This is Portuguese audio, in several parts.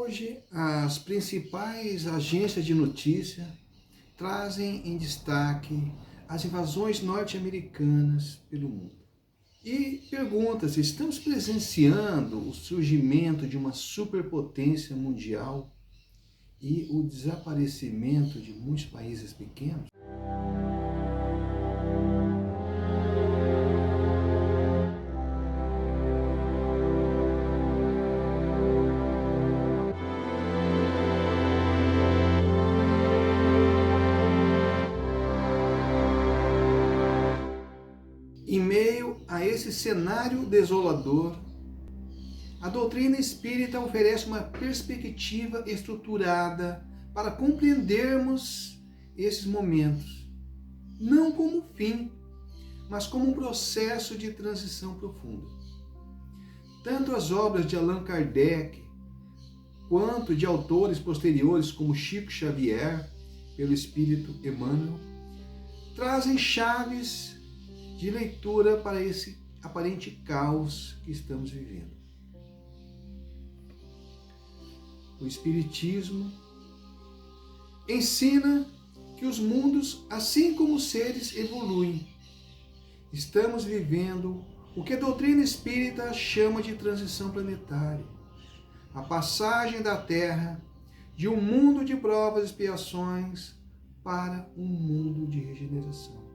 Hoje, as principais agências de notícia trazem em destaque as invasões norte-americanas pelo mundo. E pergunta se estamos presenciando o surgimento de uma superpotência mundial e o desaparecimento de muitos países pequenos? Em meio a esse cenário desolador, a doutrina espírita oferece uma perspectiva estruturada para compreendermos esses momentos, não como fim, mas como um processo de transição profunda. Tanto as obras de Allan Kardec, quanto de autores posteriores como Chico Xavier, pelo Espírito Emmanuel, trazem chaves de leitura para esse aparente caos que estamos vivendo. O Espiritismo ensina que os mundos, assim como os seres, evoluem. Estamos vivendo o que a doutrina espírita chama de transição planetária, a passagem da Terra de um mundo de provas e expiações para um mundo de regeneração.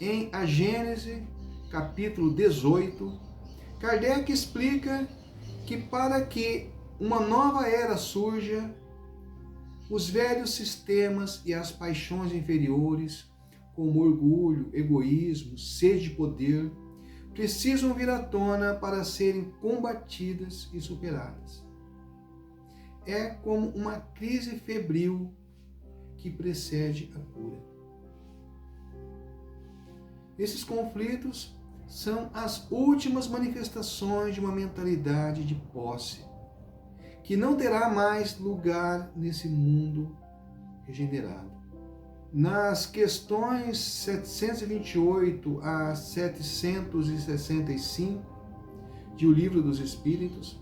Em A Gênese, capítulo 18, Kardec explica que para que uma nova era surja, os velhos sistemas e as paixões inferiores, como orgulho, egoísmo, sede de poder, precisam vir à tona para serem combatidas e superadas. É como uma crise febril que precede a cura. Esses conflitos são as últimas manifestações de uma mentalidade de posse, que não terá mais lugar nesse mundo regenerado. Nas questões 728 a 765 de O Livro dos Espíritos,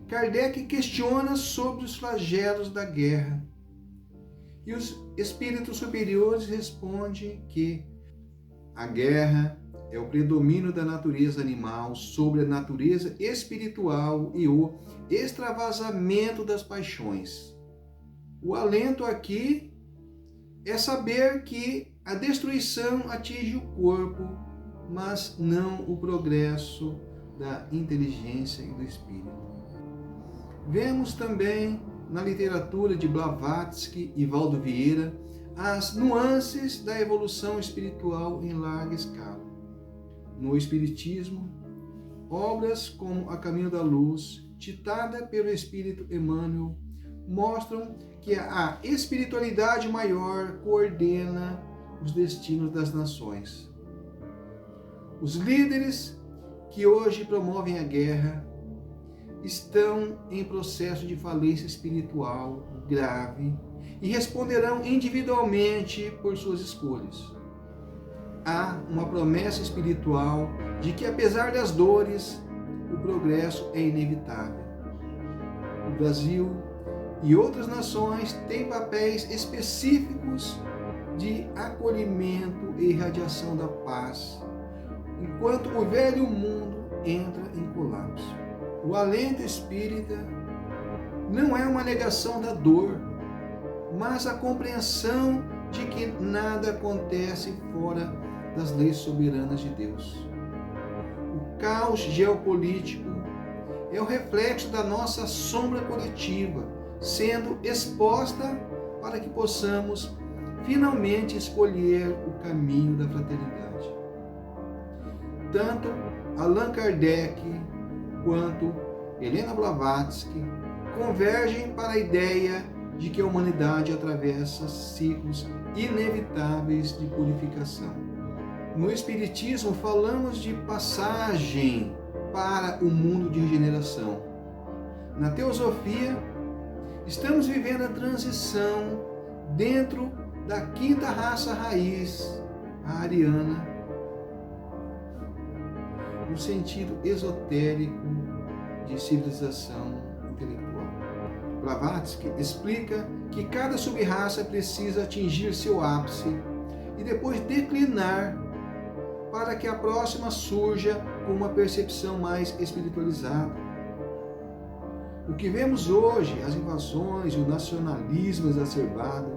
Kardec questiona sobre os flagelos da guerra. E os espíritos superiores respondem que a guerra é o predomínio da natureza animal sobre a natureza espiritual e o extravasamento das paixões. O alento aqui é saber que a destruição atinge o corpo, mas não o progresso da inteligência e do espírito. Vemos também na literatura de Blavatsky e Valdo Vieira as nuances da evolução espiritual em larga escala. No Espiritismo, obras como A Caminho da Luz, ditada pelo Espírito Emmanuel, mostram que a espiritualidade maior coordena os destinos das nações. Os líderes que hoje promovem a guerra estão em processo de falência espiritual grave e responderão individualmente por suas escolhas. Há uma promessa espiritual de que, apesar das dores, o progresso é inevitável. O Brasil e outras nações têm papéis específicos de acolhimento e irradiação da paz, enquanto o velho mundo entra em colapso. O alento espírita não é uma negação da dor, mas a compreensão de que nada acontece fora das leis soberanas de Deus. O caos geopolítico é o reflexo da nossa sombra coletiva, sendo exposta para que possamos finalmente escolher o caminho da fraternidade. Tanto Allan Kardec quanto Helena Blavatsky convergem para a ideia de que a humanidade atravessa ciclos inevitáveis de purificação. No Espiritismo, falamos de passagem para o mundo de regeneração. Na Teosofia, estamos vivendo a transição dentro da quinta raça raiz, a ariana, no sentido esotérico de civilização intelectual. Blavatsky explica que cada sub-raça precisa atingir seu ápice e depois declinar para que a próxima surja com uma percepção mais espiritualizada. O que vemos hoje, as invasões e o nacionalismo exacerbado,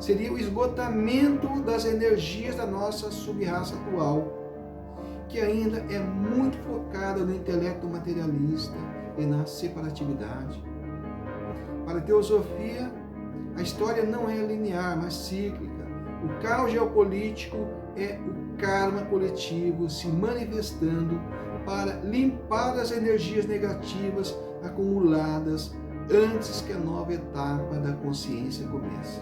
seria o esgotamento das energias da nossa sub-raça atual, que ainda é muito focada no intelecto materialista e na separatividade. Para a teosofia, a história não é linear, mas cíclica. O caos geopolítico é o karma coletivo se manifestando para limpar as energias negativas acumuladas antes que a nova etapa da consciência comece.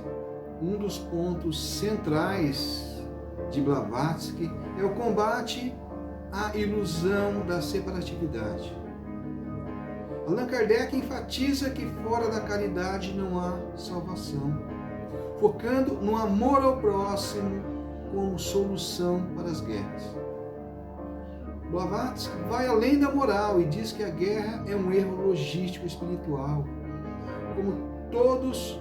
Um dos pontos centrais de Blavatsky é o combate à ilusão da separatividade. Allan Kardec enfatiza que fora da caridade não há salvação, focando no amor ao próximo como solução para as guerras. Blavatsky vai além da moral e diz que a guerra é um erro logístico espiritual. Como todos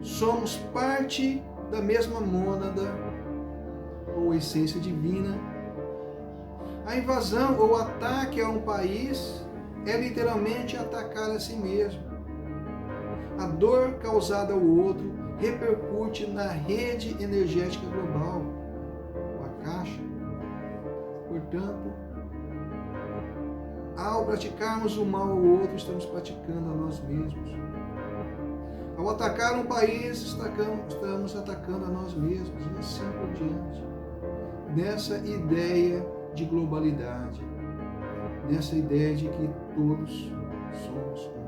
somos parte da mesma mônada ou essência divina, a invasão ou ataque a um país é literalmente atacar a si mesmo. A dor causada ao outro repercute na rede energética global, a caixa. Portanto, ao praticarmos o mal ao outro, estamos praticando a nós mesmos. Ao atacar um país, estamos atacando a nós mesmos, e assim por diante. Nessa ideia de globalidade, nessa ideia de que todos somos um.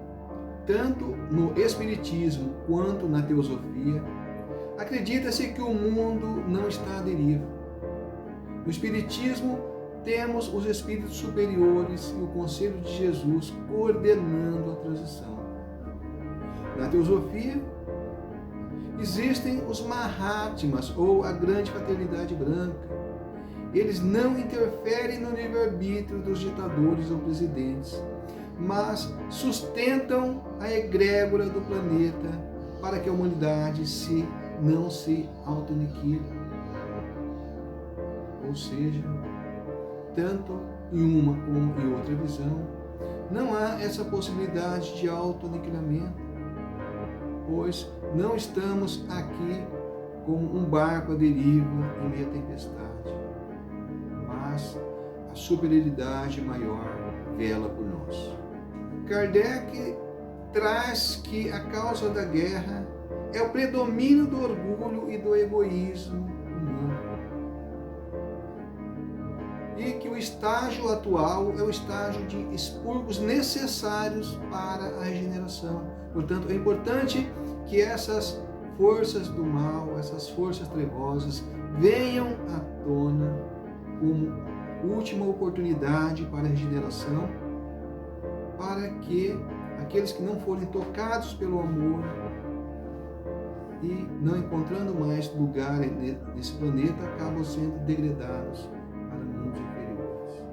Tanto no Espiritismo quanto na Teosofia, acredita-se que o mundo não está à deriva. No Espiritismo, temos os espíritos superiores e o Conselho de Jesus coordenando a transição. Na Teosofia, existem os Mahatmas, ou a Grande Fraternidade Branca. Eles não interferem no livre-arbítrio dos ditadores ou presidentes, mas sustentam a egrégora do planeta para que a humanidade não se auto-aniquile. Ou seja, tanto em uma como em outra visão, não há essa possibilidade de auto-aniquilamento, pois não estamos aqui como um barco à deriva em meio à tempestade, mas a superioridade maior vela por nós. Kardec traz que a causa da guerra é o predomínio do orgulho e do egoísmo humano. E que o estágio atual é o estágio de expurgos necessários para a regeneração. Portanto, é importante que essas forças do mal, essas forças trevosas, venham à tona como última oportunidade para a regeneração, para que aqueles que não forem tocados pelo amor e não encontrando mais lugar nesse planeta, acabam sendo degradados para mundos inferiores.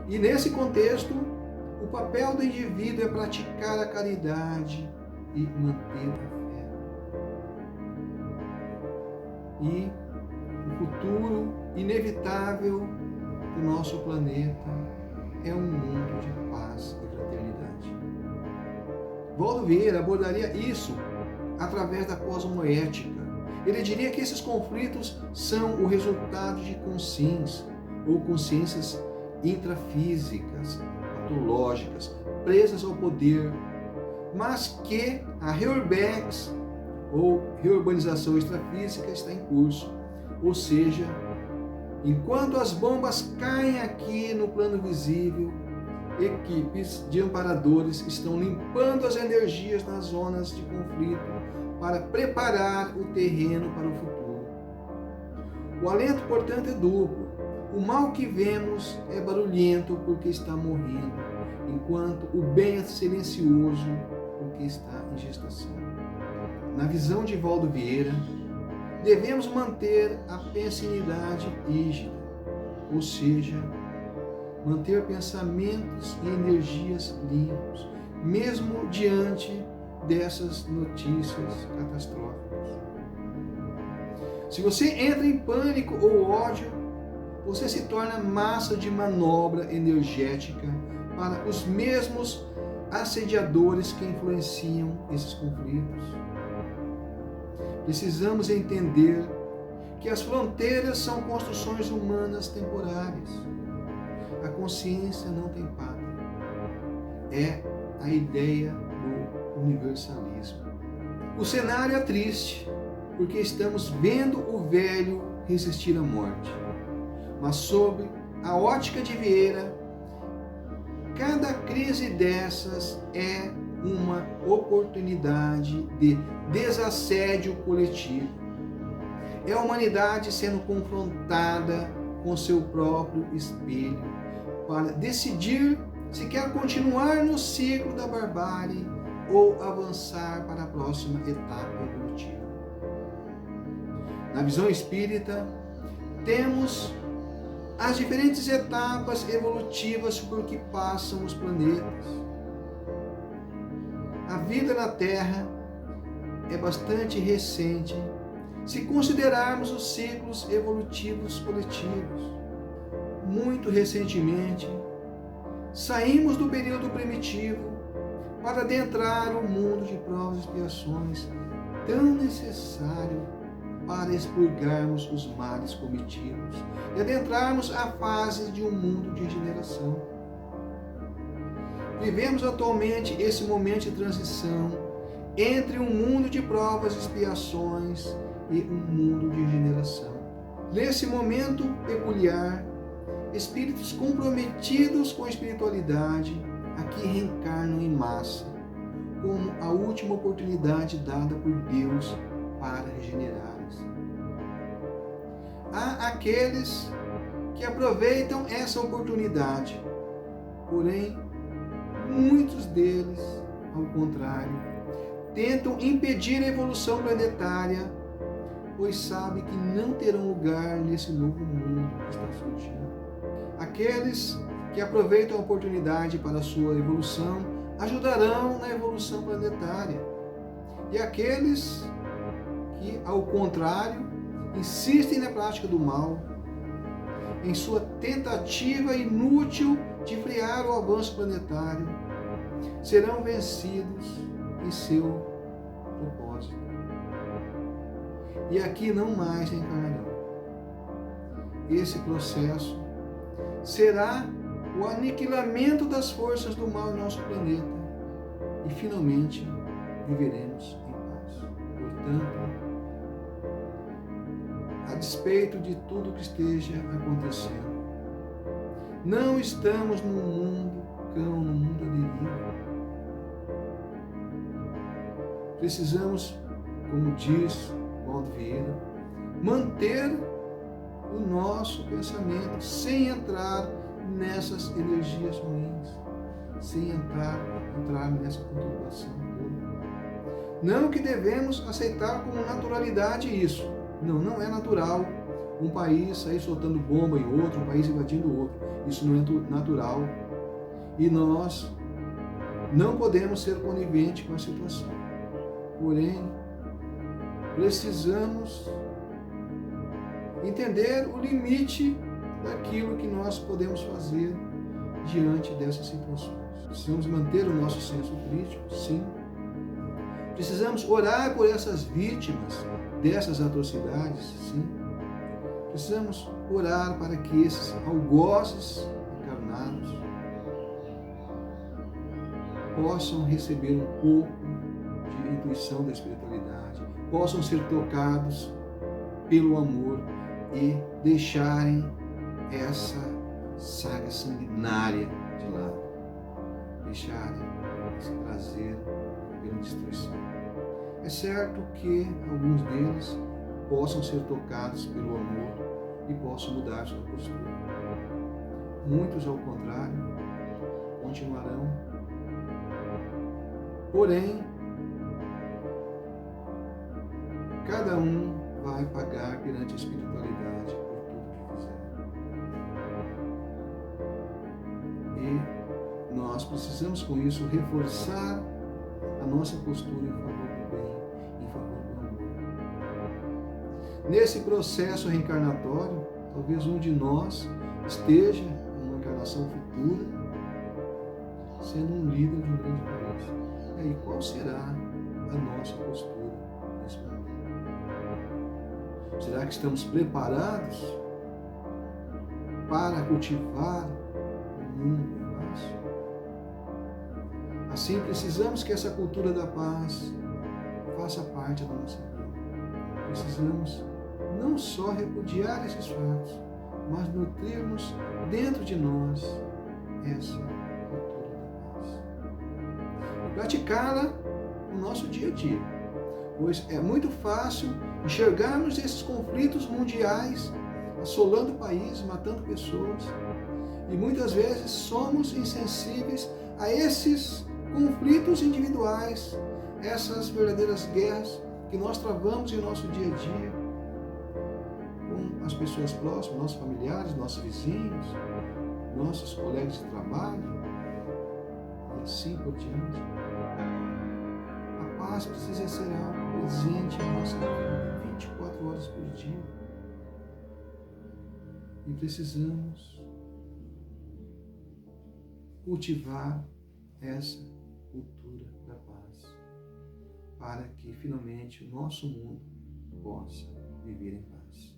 E nesse contexto, o papel do indivíduo é praticar a caridade e manter a fé. E o futuro inevitável do nosso planeta é um mundo de paz e fraternidade. Valdo Vieira abordaria isso através da cosmoética. Ele diria que esses conflitos são o resultado de consciência ou consciências intrafísicas, patológicas, presas ao poder, mas que a reurbex ou reurbanização extrafísica está em curso. Ou seja, enquanto as bombas caem aqui no plano visível, equipes de amparadores estão limpando as energias nas zonas de conflito para preparar o terreno para o futuro. O alento, portanto, é duplo. O mal que vemos é barulhento porque está morrendo, enquanto o bem é silencioso porque está em gestação. Na visão de Valdo Vieira, devemos manter a pensinidade rígida, ou seja, manter pensamentos e energias limpos, mesmo diante dessas notícias catastróficas. Se você entra em pânico ou ódio, você se torna massa de manobra energética para os mesmos assediadores que influenciam esses conflitos. Precisamos entender que as fronteiras são construções humanas temporárias. A consciência não tem pátria. É a ideia do universalismo. O cenário é triste, porque estamos vendo o velho resistir à morte. Mas sob a ótica de Vieira, cada crise dessas é uma oportunidade de desassédio coletivo. É a humanidade sendo confrontada com seu próprio espelho para decidir se quer continuar no ciclo da barbárie ou avançar para a próxima etapa evolutiva. Na visão espírita, temos as diferentes etapas evolutivas por que passam os planetas. A vida na Terra é bastante recente se considerarmos os ciclos evolutivos coletivos. Muito recentemente, saímos do período primitivo para adentrar o mundo de provas e expiações, tão necessário para expurgarmos os males cometidos e adentrarmos a fase de um mundo de regeneração. Vivemos atualmente esse momento de transição entre um mundo de provas e expiações e um mundo de regeneração. Nesse momento peculiar, espíritos comprometidos com a espiritualidade aqui reencarnam em massa, como a última oportunidade dada por Deus para regenerar-se. Há aqueles que aproveitam essa oportunidade, porém, muitos deles, ao contrário, tentam impedir a evolução planetária, pois sabem que não terão lugar nesse novo mundo que está surgindo. Aqueles que aproveitam a oportunidade para a sua evolução ajudarão na evolução planetária. E aqueles que, ao contrário, insistem na prática do mal, em sua tentativa inútil de frear o avanço planetário, serão vencidos em seu propósito. E aqui não mais reencarnarão. Esse processo será o aniquilamento das forças do mal em nosso planeta e finalmente viveremos em paz. Portanto, a despeito de tudo que esteja acontecendo, não estamos num mundo cão, num mundo deriva. Precisamos, como diz Valdo Vieira, manter o nosso pensamento sem entrar nessas energias ruins, sem entrar nessa conturbação toda. Não que devemos aceitar como naturalidade isso. Não é natural um país sair soltando bomba em outro, um país invadindo outro. Isso não é natural. E nós não podemos ser coniventes com a situação. Porém, precisamos entender o limite daquilo que nós podemos fazer diante dessas situações. Precisamos manter o nosso senso crítico, sim. Precisamos orar por essas vítimas dessas atrocidades, sim. Precisamos orar para que esses algozes encarnados possam receber um pouco de intuição da espiritualidade, possam ser tocados pelo amor e deixarem essa saga sanguinária de lado, deixarem esse prazer pela destruição. É certo que alguns deles possam ser tocados pelo amor e possam mudar sua postura. Muitos, ao contrário, continuarão. Porém, cada um vai pagar perante a espiritualidade por tudo que fizer. E nós nós precisamos com isso reforçar a nossa postura em favor do bem, em favor do amor. Nesse processo reencarnatório, talvez um de nós esteja, em uma encarnação futura, sendo um líder de um grande país. E aí, qual será a nossa postura nesse momento? Será que estamos preparados para cultivar um mundo em paz? Assim, precisamos que essa cultura da paz faça parte da nossa vida. Precisamos não só repudiar esses fatos, mas nutrirmos dentro de nós essa cultura da paz. E praticá-la no nosso dia a dia, pois é muito fácil enxergarmos esses conflitos mundiais assolando o país, matando pessoas, e muitas vezes somos insensíveis a esses conflitos individuais, essas verdadeiras guerras que nós travamos em nosso dia a dia com as pessoas próximas, nossos familiares, nossos vizinhos, nossos colegas de trabalho e assim por diante. A paz precisa ser algo presente em nossa vida 24 horas por dia. E precisamos cultivar essa cultura da paz para que finalmente o nosso mundo possa viver em paz.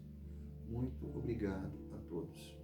Muito obrigado a todos.